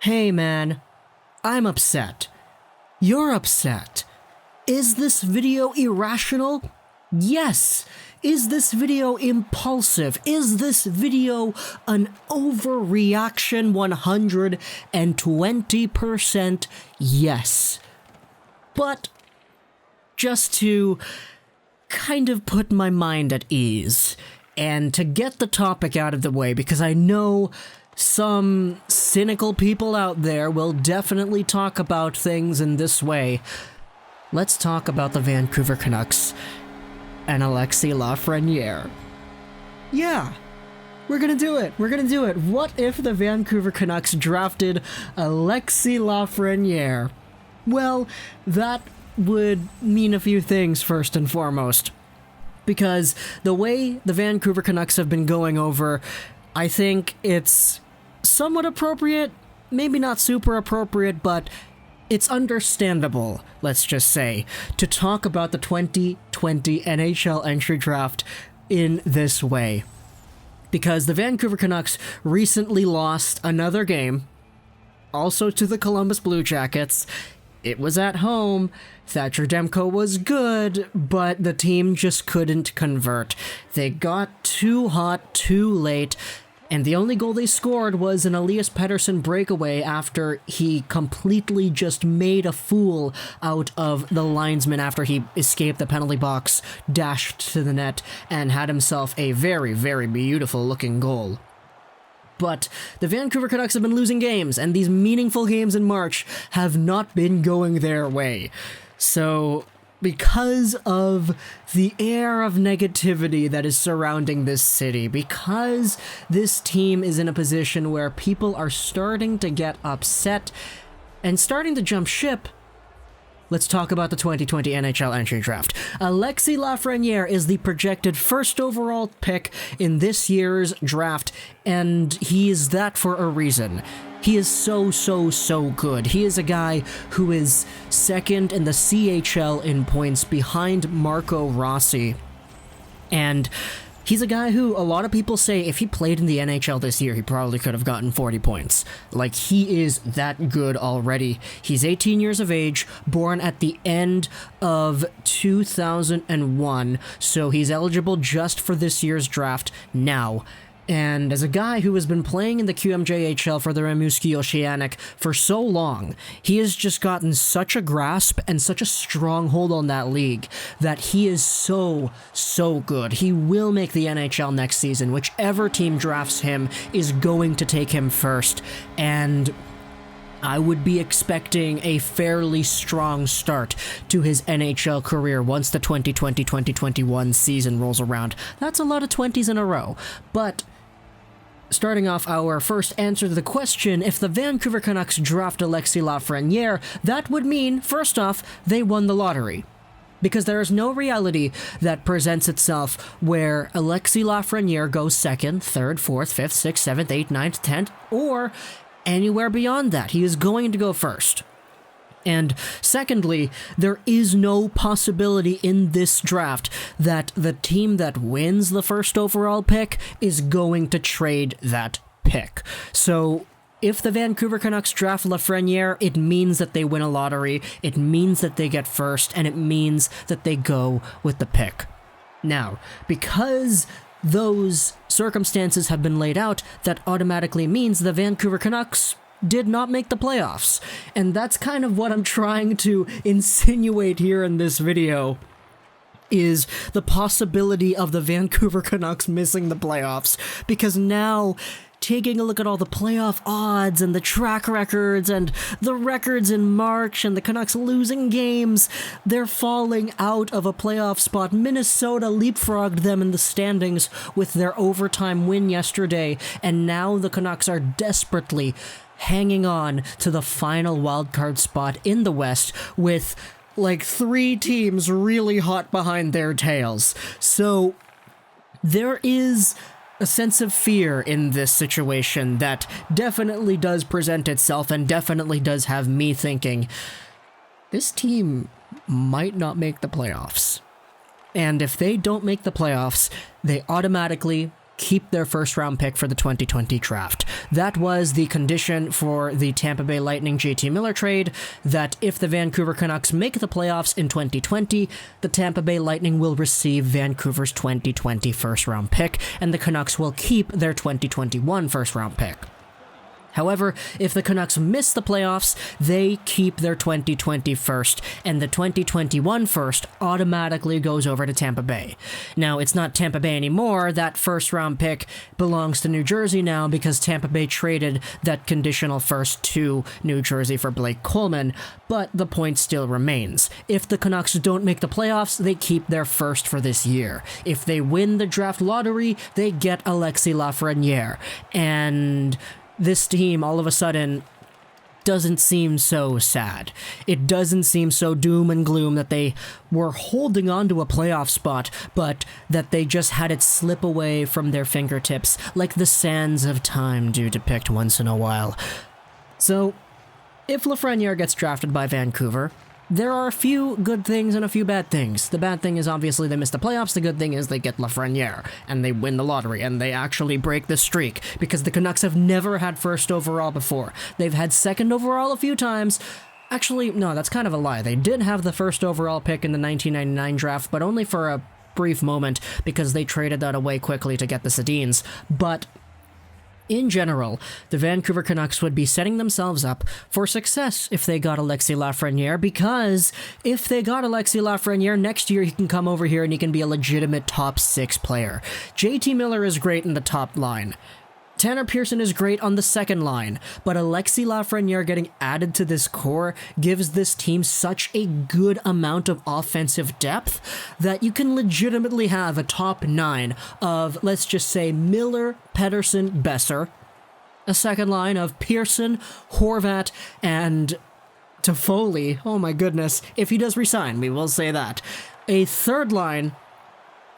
Hey man, I'm upset. You're upset. Is this video irrational? Yes. Is this video impulsive? Is this video an overreaction 120%? Yes. But just to kind of put my mind at ease and to get the topic out of the way, because I know some cynical people out there will definitely talk about things in this way, let's talk about the Vancouver Canucks and Alexis Lafrenière. Yeah, we're gonna do it. What if the Vancouver Canucks drafted Alexis Lafrenière? Well, that would mean a few things first and foremost. Because the way the Vancouver Canucks have been going over, I think it's somewhat appropriate, maybe not super appropriate, but it's understandable, let's just say, to talk about the 2020 NHL entry draft in this way. Because the Vancouver Canucks recently lost another game, also to the Columbus Blue Jackets. It was at home, Thatcher Demko was good, but the team just couldn't convert. They got too hot too late, and the only goal they scored was an Elias Pettersson breakaway after he completely just made a fool out of the linesman after he escaped the penalty box, dashed to the net, and had himself a very, very beautiful looking goal. But the Vancouver Canucks have been losing games, and these meaningful games in March have not been going their way. So, because of the air of negativity that is surrounding this city, because this team is in a position where people are starting to get upset and starting to jump ship, let's talk about the 2020 NHL entry draft. Alexis Lafrenière is the projected first overall pick in this year's draft, and he is that for a reason. He is so good. He is a guy who is second in the CHL in points behind Marco Rossi. And he's a guy who a lot of people say if he played in the NHL this year, he probably could have gotten 40 points. Like, he is that good already. He's 18 years of age, born at the end of 2001, so he's eligible just for this year's draft now. And as a guy who has been playing in the QMJHL for the Rimouski Oceanic for so long, he has just gotten such a grasp and such a strong hold on that league that he is so good. He will make the NHL next season. Whichever team drafts him is going to take him first. And I would be expecting a fairly strong start to his NHL career once the 2020-2021 season rolls around. That's a lot of 20s in a row. But starting off our first answer to the question, if the Vancouver Canucks draft Alexis Lafrenière, that would mean, first off, they won the lottery. Because there is no reality that presents itself where Alexis Lafrenière goes second, third, fourth, fifth, sixth, seventh, eighth, ninth, 10th, or anywhere beyond that. He is going to go first. And secondly, there is no possibility in this draft that the team that wins the first overall pick is going to trade that pick. So if the Vancouver Canucks draft Lafrenière, it means that they win a lottery, it means that they get first, and it means that they go with the pick. Now, because those circumstances have been laid out, that automatically means the Vancouver Canucks did not make the playoffs. And that's kind of what I'm trying to insinuate here in this video, is the possibility of the Vancouver Canucks missing the playoffs. Because now, taking a look at all the playoff odds and the track records and the records in March and the Canucks losing games, they're falling out of a playoff spot. Minnesota leapfrogged them in the standings with their overtime win yesterday, and now the Canucks are desperately hanging on to the final wildcard spot in the West with like 3 teams really hot behind their tails. So there is a sense of fear in this situation that definitely does present itself and definitely does have me thinking, this team might not make the playoffs. And if they don't make the playoffs, they automatically keep their first-round pick for the 2020 draft. That was the condition for the Tampa Bay Lightning JT Miller trade, that if the Vancouver Canucks make the playoffs in 2020, the Tampa Bay Lightning will receive Vancouver's 2020 first-round pick, and the Canucks will keep their 2021 first-round pick. However, if the Canucks miss the playoffs, they keep their 2020 first, and the 2021 first automatically goes over to Tampa Bay. Now, it's not Tampa Bay anymore. That first-round pick belongs to New Jersey now because Tampa Bay traded that conditional first to New Jersey for Blake Coleman, but the point still remains. If the Canucks don't make the playoffs, they keep their first for this year. If they win the draft lottery, they get Alexis Lafrenière, and this team, all of a sudden, doesn't seem so sad. It doesn't seem so doom and gloom that they were holding on to a playoff spot, but that they just had it slip away from their fingertips like the sands of time do depict once in a while. So, if Lafrenière gets drafted by Vancouver, there are a few good things and a few bad things. The bad thing is obviously they miss the playoffs. The good thing is they get Lafrenière, and they win the lottery, and they actually break the streak, because the Canucks have never had first overall before. They've had second overall a few times. Actually, no, that's kind of a lie. They did have the first overall pick in the 1999 draft, but only for a brief moment, because they traded that away quickly to get the Sedins. But in general, the Vancouver Canucks would be setting themselves up for success if they got Alexis Lafrenière, because if they got Alexis Lafrenière, next year he can come over here and he can be a legitimate top 6 player. JT Miller is great in the top line. Tanner Pearson is great on the second line, but Alexis Lafrenière getting added to this core gives this team such a good amount of offensive depth that you can legitimately have a top 9 of, let's just say, Miller, Pettersson, Besser, a second line of Pearson, Horvat, and Toffoli. Oh my goodness, if he does resign, we will say that. A third line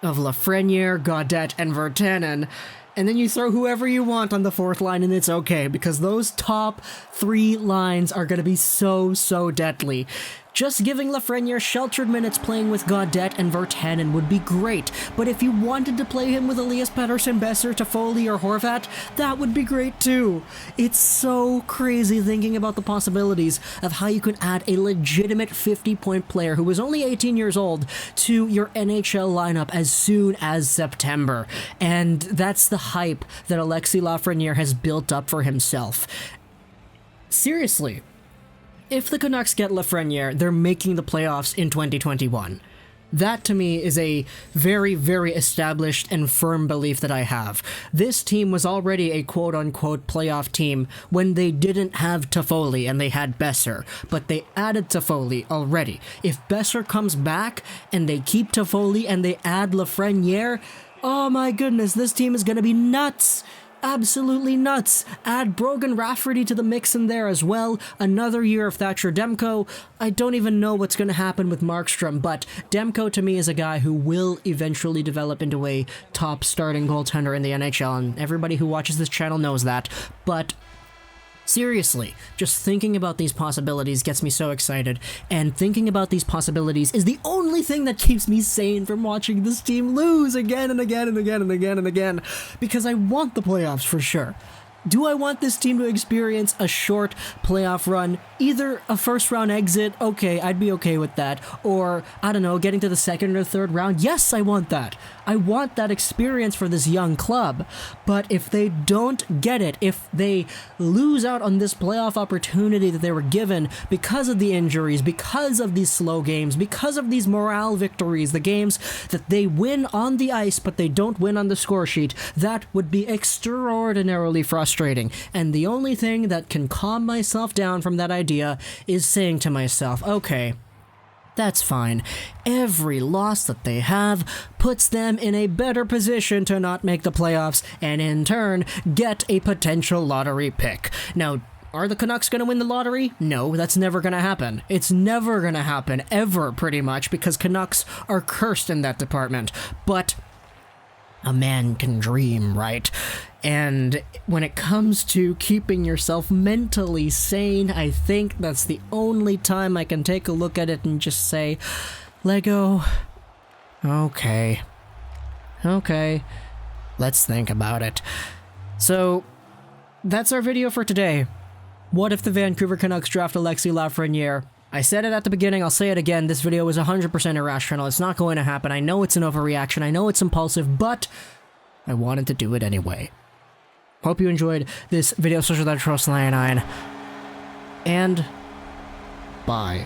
of Lafrenière, Gaudette, and Virtanen. And then you throw whoever you want on the fourth line, and it's okay, because those top 3 lines are going to be so deadly. Just giving Lafrenière sheltered minutes playing with Gaudette and Virtanen would be great, but if you wanted to play him with Elias Pettersson, Besser, Toffoli, or Horvat, that would be great too. It's so crazy thinking about the possibilities of how you could add a legitimate 50-point player who was only 18 years old to your NHL lineup as soon as September. And that's the hype that Alexis Lafrenière has built up for himself. Seriously. If the Canucks get Lafrenière, they're making the playoffs in 2021. That, to me, is a very established and firm belief that I have. This team was already a quote-unquote playoff team when they didn't have Toffoli and they had Besser, but they added Toffoli already. If Besser comes back and they keep Toffoli and they add Lafrenière, oh my goodness, this team is gonna be nuts! Absolutely nuts. Add Brogan Rafferty to the mix in there as well. Another year of Thatcher Demko. I don't even know what's going to happen with Markstrom, but Demko to me is a guy who will eventually develop into a top starting goaltender in the NHL, and everybody who watches this channel knows that. But seriously, just thinking about these possibilities gets me so excited, and thinking about these possibilities is the only thing that keeps me sane from watching this team lose again and again and again and again and again, because I want the playoffs for sure. Do I want this team to experience a short playoff run? Either a first-round exit, okay, I'd be okay with that. Or, I don't know, getting to the second or third round? Yes, I want that. I want that experience for this young club. But if they don't get it, if they lose out on this playoff opportunity that they were given because of the injuries, because of these slow games, because of these morale victories, the games that they win on the ice but they don't win on the score sheet, that would be extraordinarily frustrating. And the only thing that can calm myself down from that idea is saying to myself, okay, that's fine. Every loss that they have puts them in a better position to not make the playoffs and in turn get a potential lottery pick. Now, are the Canucks going to win the lottery? No, that's never going to happen. It's never going to happen, ever, pretty much, because Canucks are cursed in that department. But a man can dream, right? And when it comes to keeping yourself mentally sane, I think that's the only time I can take a look at it and just say, Lego, okay. Let's think about it. So, that's our video for today. What if the Vancouver Canucks draft Alexis Lafrenière? I said it at the beginning, I'll say it again, this video is 100% irrational. It's not going to happen. I know it's an overreaction, I know it's impulsive, but I wanted to do it anyway. Hope you enjoyed this video, social that trust 99, and bye.